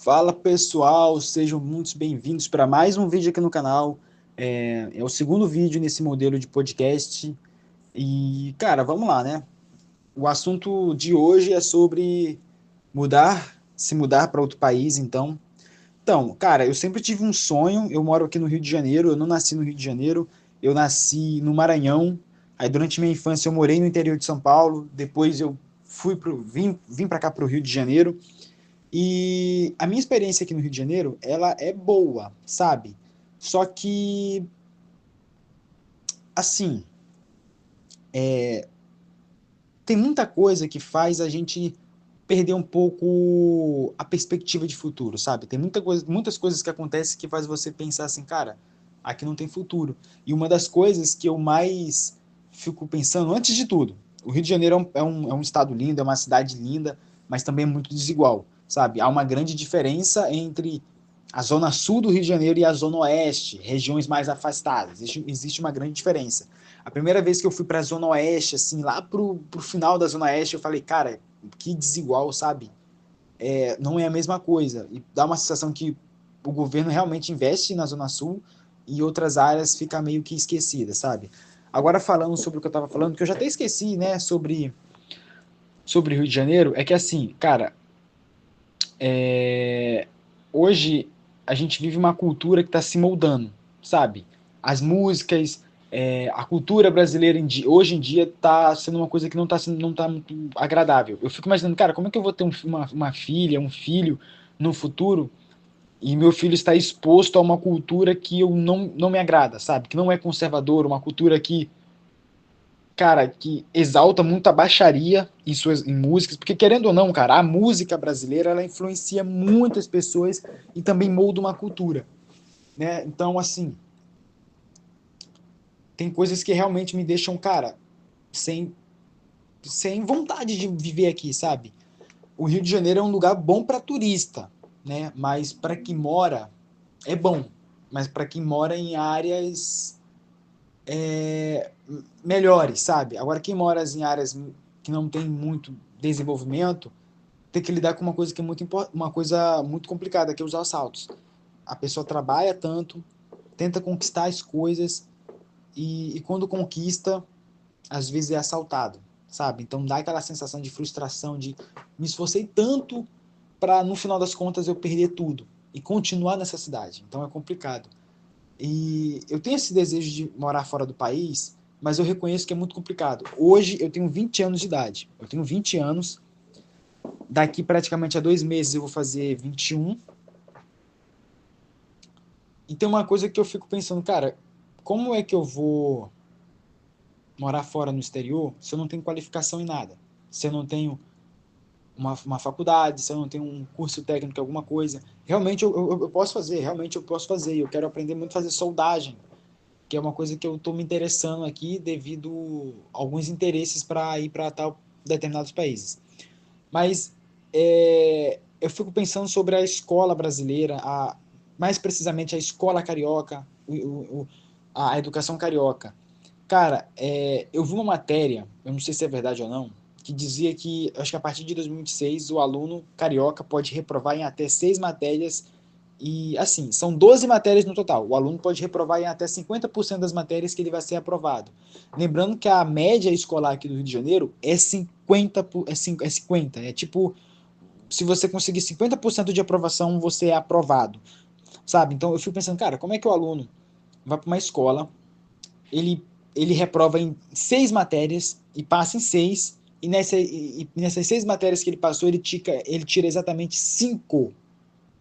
Fala pessoal, sejam muito bem-vindos para mais um vídeo aqui no canal. É o segundo vídeo nesse modelo de podcast. E, cara, vamos lá, né? O assunto de hoje é sobre se mudar para outro país, então. Então, cara, eu sempre tive um sonho. Eu moro aqui no Rio de Janeiro, eu não nasci no Rio de Janeiro, eu nasci no Maranhão. Aí, durante minha infância, eu morei no interior de São Paulo. Depois, eu vim para cá, para o Rio de Janeiro. E a minha experiência aqui no Rio de Janeiro, ela é boa, sabe? Só que, assim, tem muita coisa que faz a gente perder um pouco a perspectiva de futuro, sabe? Tem muitas coisas que acontecem que faz você pensar assim, cara, aqui não tem futuro. E uma das coisas que eu mais fico pensando, antes de tudo, o Rio de Janeiro é um estado lindo, é uma cidade linda, mas também é muito desigual, sabe? Há uma grande diferença entre a zona sul do Rio de Janeiro e a zona oeste, regiões mais afastadas. Existe uma grande diferença. A primeira vez que eu fui para a zona oeste, assim, lá pro final da zona oeste, eu falei, cara, que desigual, sabe? Não é a mesma coisa. E dá uma sensação que o governo realmente investe na zona sul e outras áreas fica meio que esquecida, sabe? Agora falando sobre o que eu estava falando, que eu já até esqueci, né, sobre Rio de Janeiro, é que assim, cara, hoje a gente vive uma cultura que está se moldando, sabe? As músicas, a cultura brasileira hoje em dia está sendo uma coisa que não tá muito agradável. Eu fico imaginando, cara, como é que eu vou ter uma filha, um filho no futuro e meu filho está exposto a uma cultura que eu não me agrada, sabe? Que não é conservadora, uma cultura que, cara, que exalta muito a baixaria em músicas, porque querendo ou não, cara, a música brasileira ela influencia muitas pessoas e também molda uma cultura, né? Então, assim, tem coisas que realmente me deixam, cara, sem sem vontade de viver aqui, sabe? O Rio de Janeiro é um lugar bom para turista, né? Mas para quem mora é bom, mas para quem mora em áreas melhores, sabe? Agora quem mora em áreas que não tem muito desenvolvimento tem que lidar com uma coisa que é uma coisa muito complicada, que é os assaltos. A pessoa trabalha tanto, tenta conquistar as coisas e quando conquista, às vezes é assaltado, sabe? Então dá aquela sensação de frustração, de me esforcei tanto para no final das contas eu perder tudo e continuar nessa cidade. Então é complicado. E eu tenho esse desejo de morar fora do país, mas eu reconheço que é muito complicado. Hoje eu tenho 20 anos de idade. Eu tenho 20 anos. Daqui praticamente a 2 meses eu vou fazer 21. E tem uma coisa que eu fico pensando, cara, como é que eu vou morar fora no exterior se eu não tenho qualificação em nada? Se eu não tenho uma faculdade, se eu não tenho um curso técnico, alguma coisa. Realmente eu posso fazer, realmente eu posso fazer. Eu quero aprender muito a fazer soldagem, que é uma coisa que eu estou me interessando aqui devido a alguns interesses para ir para tal determinados países. Mas eu fico pensando sobre a escola brasileira, mais precisamente a escola carioca, a educação carioca. Cara, eu vi uma matéria, eu não sei se é verdade ou não, que dizia que, acho que a partir de 2026, o aluno carioca pode reprovar em até 6 matérias. E, assim, são 12 matérias no total. O aluno pode reprovar em até 50% das matérias que ele vai ser aprovado. Lembrando que a média escolar aqui do Rio de Janeiro é 50, é 50. É tipo, se você conseguir 50% de aprovação, você é aprovado, sabe? Então eu fico pensando, cara, como é que o aluno vai para uma escola, ele reprova em 6 matérias e passa em 6, e nessas 6 matérias que ele passou, ele tira exatamente 5.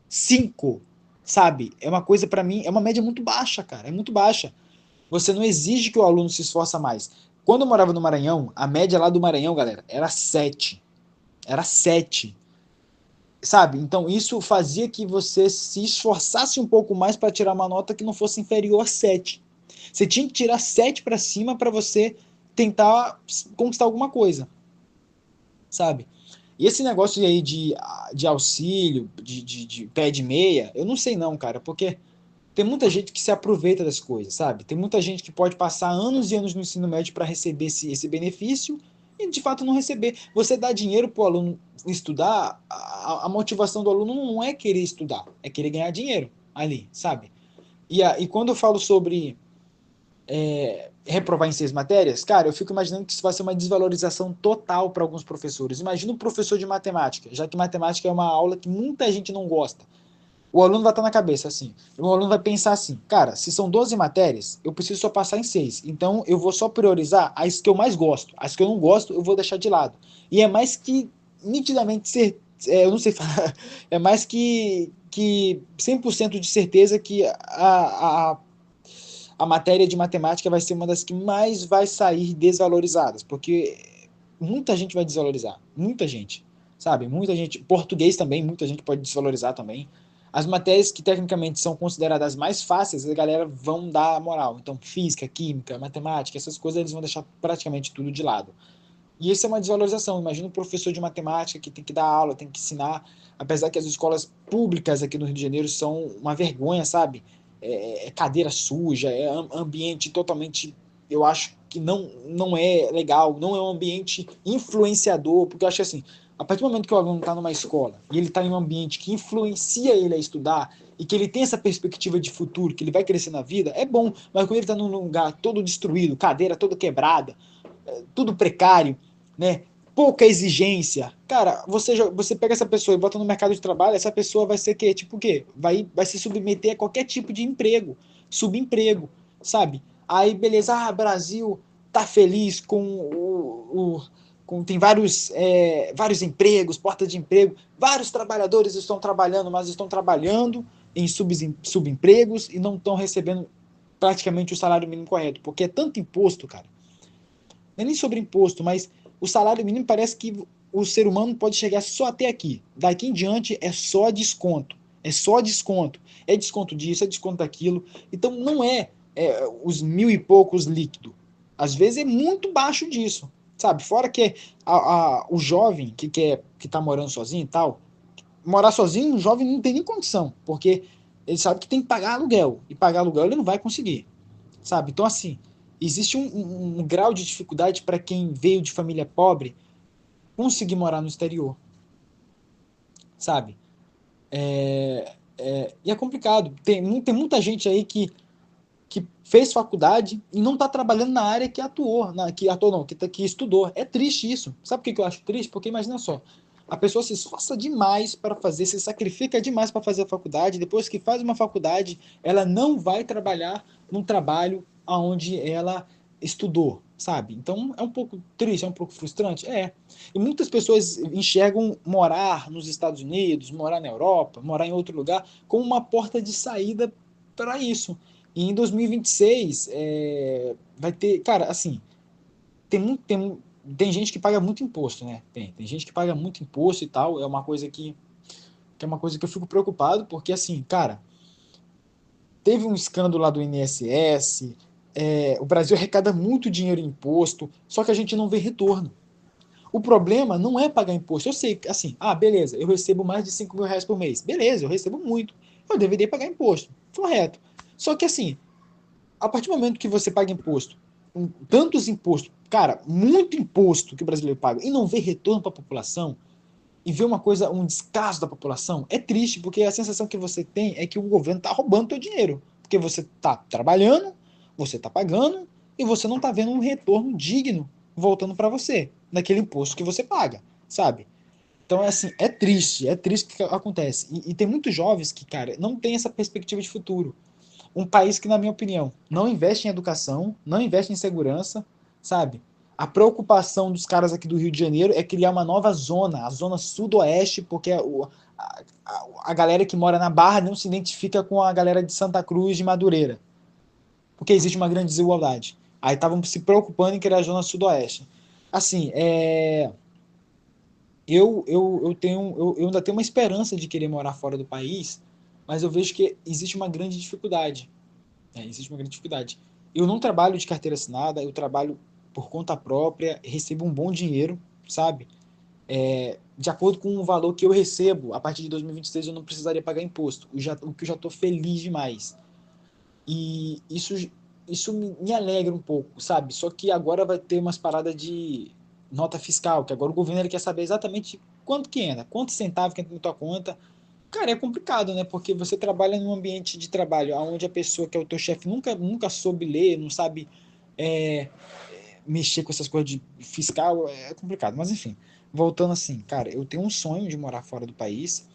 5, sabe? É uma coisa para mim, é uma média muito baixa, cara, é muito baixa. Você não exige que o aluno se esforça mais. Quando eu morava no Maranhão, a média lá do Maranhão, galera, era 7. Era 7, sabe? Então isso fazia que você se esforçasse um pouco mais para tirar uma nota que não fosse inferior a 7. Você tinha que tirar 7 para cima para você tentar conquistar alguma coisa, sabe? E esse negócio aí de auxílio, de pé de meia, eu não sei não, cara, porque tem muita gente que se aproveita das coisas, sabe? Tem muita gente que pode passar anos e anos no ensino médio para receber esse benefício e de fato não receber. Você dá dinheiro para o aluno estudar, a motivação do aluno não é querer estudar, é querer ganhar dinheiro ali, sabe? E quando eu falo sobre reprovar em 6 matérias, cara, eu fico imaginando que isso vai ser uma desvalorização total para alguns professores. Imagina um professor de matemática, já que matemática é uma aula que muita gente não gosta. O aluno vai estar na cabeça assim, o aluno vai pensar assim, cara, se são 12 matérias, eu preciso só passar em 6, então eu vou só priorizar as que eu mais gosto, as que eu não gosto eu vou deixar de lado. E é mais que nitidamente ser, eu não sei falar, é mais que 100% de certeza que a matéria de matemática vai ser uma das que mais vai sair desvalorizadas, porque muita gente vai desvalorizar, muita gente, sabe? Muita gente, português também, muita gente pode desvalorizar também. As matérias que tecnicamente são consideradas mais fáceis, a galera vão dar moral. Então, física, química, matemática, essas coisas eles vão deixar praticamente tudo de lado. E isso é uma desvalorização. Imagina um professor de matemática que tem que dar aula, tem que ensinar, apesar que as escolas públicas aqui no Rio de Janeiro são uma vergonha, sabe? Cadeira suja, ambiente totalmente, eu acho que não é legal, não é um ambiente influenciador, porque eu acho assim, a partir do momento que o aluno está numa escola e ele está em um ambiente que influencia ele a estudar e que ele tem essa perspectiva de futuro, que ele vai crescer na vida, é bom, mas quando ele está num lugar todo destruído, cadeira toda quebrada, tudo precário, né? Pouca exigência. Cara, você pega essa pessoa e bota no mercado de trabalho, essa pessoa vai ser que, tipo o quê? Vai se submeter a qualquer tipo de emprego, subemprego, sabe? Aí, beleza, Brasil tá feliz com tem vários empregos, porta de emprego, vários trabalhadores estão trabalhando, mas estão trabalhando em subempregos e não estão recebendo praticamente o salário mínimo correto, porque é tanto imposto, cara, não é nem sobre imposto, mas o salário mínimo parece que o ser humano pode chegar só até aqui. Daqui em diante é só desconto. É só desconto. É desconto disso, é desconto daquilo. Então não é os 1.000 e poucos líquido. Às vezes é muito baixo disso. Sabe? Fora que o jovem que tá morando sozinho e tal, morar sozinho, o jovem não tem nem condição, porque ele sabe que tem que pagar aluguel. E pagar aluguel ele não vai conseguir, sabe? Então, assim, existe um grau de dificuldade para quem veio de família pobre conseguir morar no exterior, sabe? E é complicado. Tem muita gente aí que fez faculdade e não está trabalhando na área que atuou, que atuou não, que estudou. É triste isso. Sabe por que eu acho triste? Porque imagina só, a pessoa se esforça demais para fazer, se sacrifica demais para fazer a faculdade, depois que faz uma faculdade, ela não vai trabalhar num trabalho aonde ela estudou, sabe? Então é um pouco triste, é um pouco frustrante, é. E muitas pessoas enxergam morar nos Estados Unidos, morar na Europa, morar em outro lugar como uma porta de saída para isso. E em 2026 vai ter, cara, assim, tem gente que paga muito imposto, né? Tem gente que paga muito imposto e tal. É uma coisa que é uma coisa que eu fico preocupado, porque assim, cara, teve um escândalo lá do INSS, o Brasil arrecada muito dinheiro em imposto, só que a gente não vê retorno. O problema não é pagar imposto. Eu sei, assim, beleza, eu recebo mais de 5 mil reais por mês. Beleza, eu recebo muito. Eu deveria pagar imposto. Correto. Só que assim, a partir do momento que você paga imposto, tantos impostos, cara, muito imposto que o brasileiro paga, e não vê retorno para a população, e vê uma coisa, um descaso da população, é triste, porque a sensação que você tem é que o governo está roubando teu dinheiro. Porque você está trabalhando, você está pagando, e você não está vendo um retorno digno voltando para você, naquele imposto que você paga, sabe? Então, é assim, é triste o que acontece. E tem muitos jovens que, cara, não tem essa perspectiva de futuro. Um país que, na minha opinião, não investe em educação, não investe em segurança, sabe? A preocupação dos caras aqui do Rio de Janeiro é criar uma nova zona, a zona sudoeste, porque a galera que mora na Barra não se identifica com a galera de Santa Cruz de Madureira, porque existe uma grande desigualdade. Aí estavam se preocupando em criar a zona sudoeste. Assim, eu ainda tenho uma esperança de querer morar fora do país, mas eu vejo que existe uma grande dificuldade. Existe uma grande dificuldade. Eu não trabalho de carteira assinada, eu trabalho por conta própria, recebo um bom dinheiro, sabe? De acordo com o valor que eu recebo, a partir de 2026 eu não precisaria pagar imposto, o que eu já estou feliz demais. E isso me alegra um pouco, sabe? Só que agora vai ter umas paradas nota fiscal, que agora o governo ele quer saber exatamente quanto que entra, quantos centavos que entra na tua conta. Cara, é complicado, né? Porque você trabalha num ambiente de trabalho onde a pessoa que é o teu chefe nunca soube ler, não sabe é, mexer com essas coisas de fiscal, é complicado. Mas enfim, voltando assim, cara, eu tenho um sonho de morar fora do país.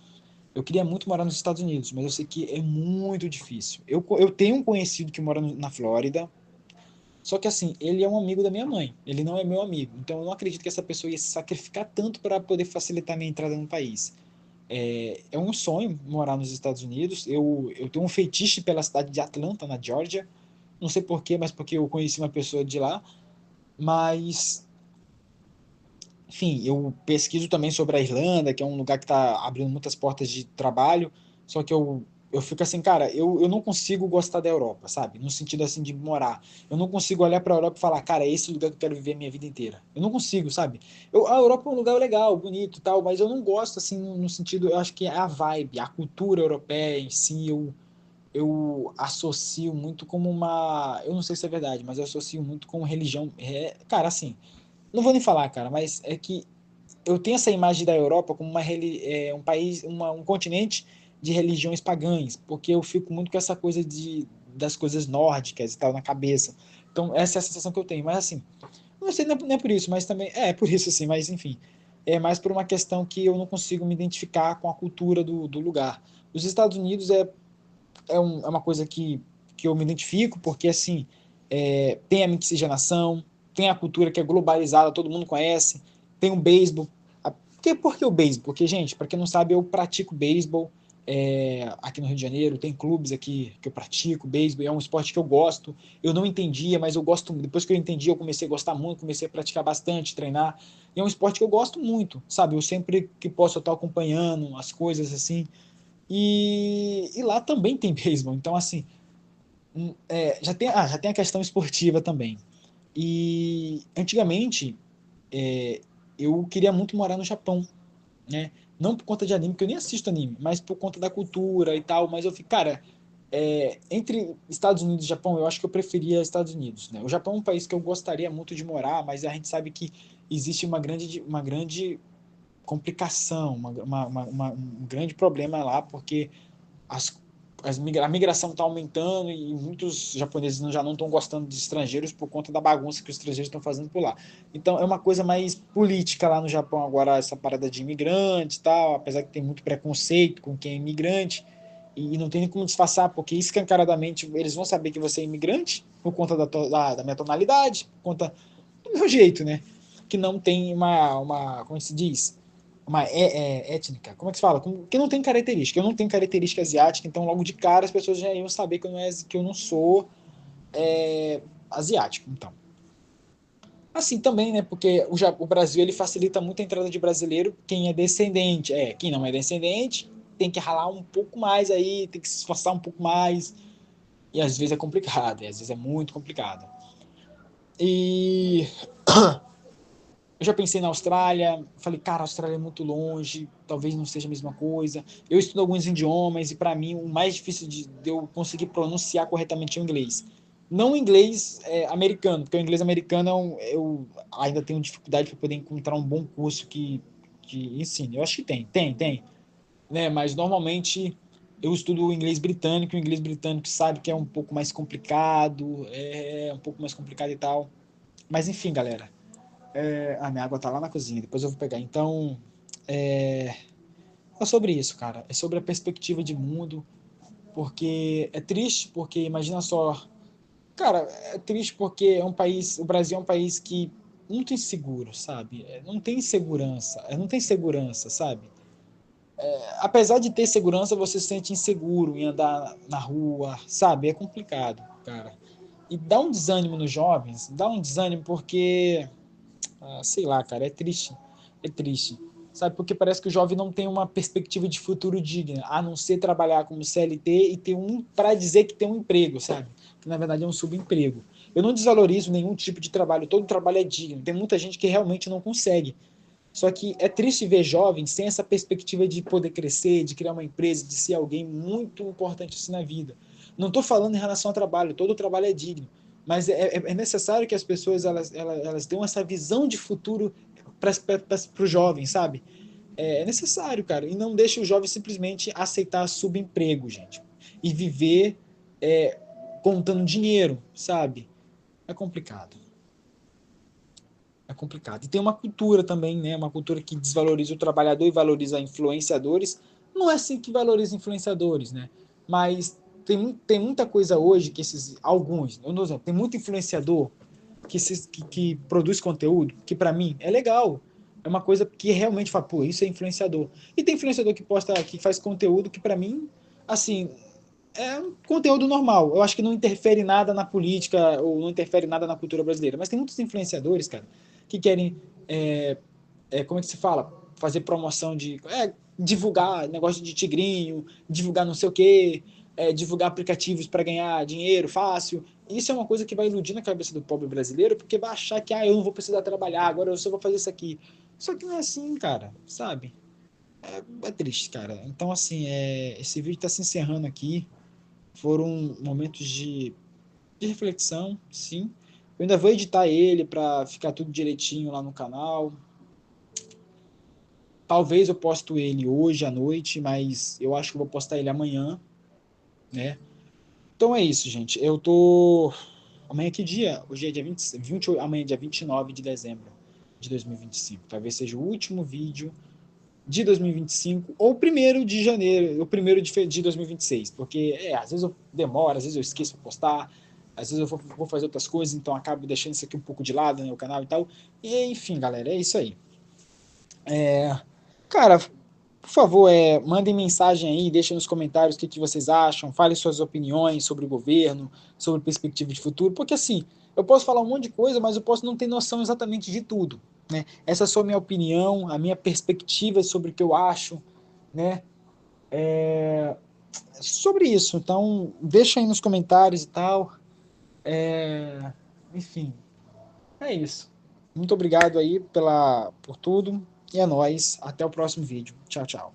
Eu queria muito morar nos Estados Unidos, mas eu sei que é muito difícil. Eu tenho um conhecido que mora na Flórida, só que assim, ele é um amigo da minha mãe, ele não é meu amigo. Então eu não acredito que essa pessoa ia se sacrificar tanto para poder facilitar a minha entrada no país. É um sonho morar nos Estados Unidos. Eu tenho um fetiche pela cidade de Atlanta, na Georgia. Não sei por quê, mas porque eu conheci uma pessoa de lá. Mas, enfim, eu pesquiso também sobre a Irlanda, que é um lugar que está abrindo muitas portas de trabalho. Só que eu fico assim, cara, eu não consigo gostar da Europa, sabe? No sentido assim de morar. Eu não consigo olhar para a Europa e falar, cara, é esse lugar que eu quero viver a minha vida inteira. Eu não consigo, sabe? A Europa é um lugar legal, bonito e tal, mas eu não gosto assim no sentido, eu acho que é a vibe, a cultura europeia em si, eu associo muito como uma. Eu não sei se é verdade, mas eu associo muito com religião. Cara, assim, não vou nem falar, cara, mas é que eu tenho essa imagem da Europa como um país, um continente de religiões pagãs, porque eu fico muito com essa coisa das coisas nórdicas e tal na cabeça. Então, essa é a sensação que eu tenho. Mas, assim, não sei, não é por isso, mas também. É por isso, assim, mas enfim. É mais por uma questão que eu não consigo me identificar com a cultura do lugar. Os Estados Unidos é uma coisa que eu me identifico, porque, assim, tem a miscigenação, tem a cultura que é globalizada, todo mundo conhece, tem o beisebol. Por que o beisebol? Porque, gente, para quem não sabe, eu pratico beisebol aqui no Rio de Janeiro, tem clubes aqui que eu pratico beisebol, é um esporte que eu gosto. Eu não entendia, mas eu gosto. Depois que eu entendi, eu comecei a gostar muito, comecei a praticar bastante, treinar. E é um esporte que eu gosto muito, sabe? Eu sempre que posso eu estou acompanhando as coisas assim. E lá também tem beisebol, então assim, já tem a questão esportiva também. E antigamente eu queria muito morar no Japão, né? Não por conta de anime, porque eu nem assisto anime, mas por conta da cultura e tal. Mas eu fico, cara, entre Estados Unidos e Japão, eu acho que eu preferia Estados Unidos, né? O Japão é um país que eu gostaria muito de morar, mas a gente sabe que existe uma grande complicação, um grande problema lá, porque as, a migração está aumentando e muitos japoneses já não estão gostando de estrangeiros por conta da bagunça que os estrangeiros estão fazendo por lá. Então é uma coisa mais política lá no Japão agora, essa parada de imigrantes e tal, apesar que tem muito preconceito com quem é imigrante e não tem nem como disfarçar, porque escancaradamente eles vão saber que você é imigrante por conta da minha tonalidade, por conta do meu jeito, né? Que não tem como se diz? Uma étnica, como é que se fala? Que não tem característica. Eu não tenho característica asiática, então logo de cara as pessoas já iam saber que eu não sou asiático. Então, assim também, né? Porque o Brasil ele facilita muito a entrada de brasileiro, quem é descendente. Quem não é descendente tem que ralar um pouco mais aí, tem que se esforçar um pouco mais. E às vezes é complicado, e às vezes é muito complicado. E eu já pensei na Austrália, falei, cara, a Austrália é muito longe, talvez não seja a mesma coisa. Eu estudo alguns idiomas e para mim o mais difícil de eu conseguir pronunciar corretamente é o inglês. Não o inglês americano, porque o inglês americano eu ainda tenho dificuldade para poder encontrar um bom curso que ensine. Eu acho que tem, né? Mas normalmente eu estudo o inglês britânico sabe que é um pouco mais complicado, é um pouco mais complicado e tal. Mas enfim, galera. A minha água tá lá na cozinha, depois eu vou pegar. Então, é, é sobre isso, cara. É sobre a perspectiva de mundo, porque é triste, porque imagina só. Cara, é triste porque o Brasil é um país que muito inseguro, sabe? Não tem segurança, não tem segurança, sabe? Apesar de ter segurança, você se sente inseguro em andar na rua, sabe? É complicado, cara. E dá um desânimo nos jovens, dá um desânimo porque sei lá, cara, é triste. É triste. Sabe, porque parece que o jovem não tem uma perspectiva de futuro digna, a não ser trabalhar como CLT e ter para dizer que tem um emprego, sabe? Que na verdade é um subemprego. Eu não desvalorizo nenhum tipo de trabalho, todo trabalho é digno. Tem muita gente que realmente não consegue. Só que é triste ver jovens sem essa perspectiva de poder crescer, de criar uma empresa, de ser alguém muito importante assim na vida. Não estou falando em relação ao trabalho, todo trabalho é digno, mas é necessário que as pessoas elas tenham essa visão de futuro para o jovem, sabe? É necessário, cara. E não deixe o jovem simplesmente aceitar subemprego, gente. E viver contando dinheiro, sabe? É complicado. É complicado. E tem uma cultura também, né? Uma cultura que desvaloriza o trabalhador e valoriza influenciadores. Não é assim que valoriza influenciadores, né? Mas tem muita coisa hoje que alguns, eu não sei, tem muito influenciador que produz conteúdo que para mim é legal. É uma coisa que realmente fala, pô, isso é influenciador. E tem influenciador que faz conteúdo que para mim, assim, é um conteúdo normal. Eu acho que não interfere nada na política ou não interfere nada na cultura brasileira. Mas tem muitos influenciadores, cara, que querem, como é que se fala? Fazer promoção divulgar negócio de tigrinho, divulgar não sei o quê, divulgar aplicativos para ganhar dinheiro fácil. Isso é uma coisa que vai iludir na cabeça do pobre brasileiro, porque vai achar que eu não vou precisar trabalhar, agora eu só vou fazer isso aqui. Só que não é assim, cara, sabe? É triste, cara. Então, assim, esse vídeo está se encerrando aqui. Foram momentos de reflexão, sim. Eu ainda vou editar ele para ficar tudo direitinho lá no canal. Talvez eu posto ele hoje à noite, mas eu acho que eu vou postar ele amanhã, né? Então é isso, gente. Eu tô. Amanhã é que dia? Hoje é dia 28, amanhã é dia 29 de dezembro de 2025. Talvez seja o último vídeo de 2025 ou o primeiro de janeiro, o primeiro de 2026, porque às vezes eu demoro, às vezes eu esqueço de postar, às vezes eu vou fazer outras coisas, então acabo deixando isso aqui um pouco de lado, né, o canal e tal. E enfim, galera, é isso aí. Cara, por favor, mandem mensagem aí, deixem nos comentários o que vocês acham, falem suas opiniões sobre o governo, sobre perspectiva de futuro, porque assim, eu posso falar um monte de coisa, mas eu posso não ter noção exatamente de tudo, né? Essa é só a minha opinião, a minha perspectiva sobre o que eu acho, né? Sobre isso. Então, deixa aí nos comentários e tal. Enfim, é isso. Muito obrigado aí por tudo. E é nóis. Até o próximo vídeo. Tchau, tchau.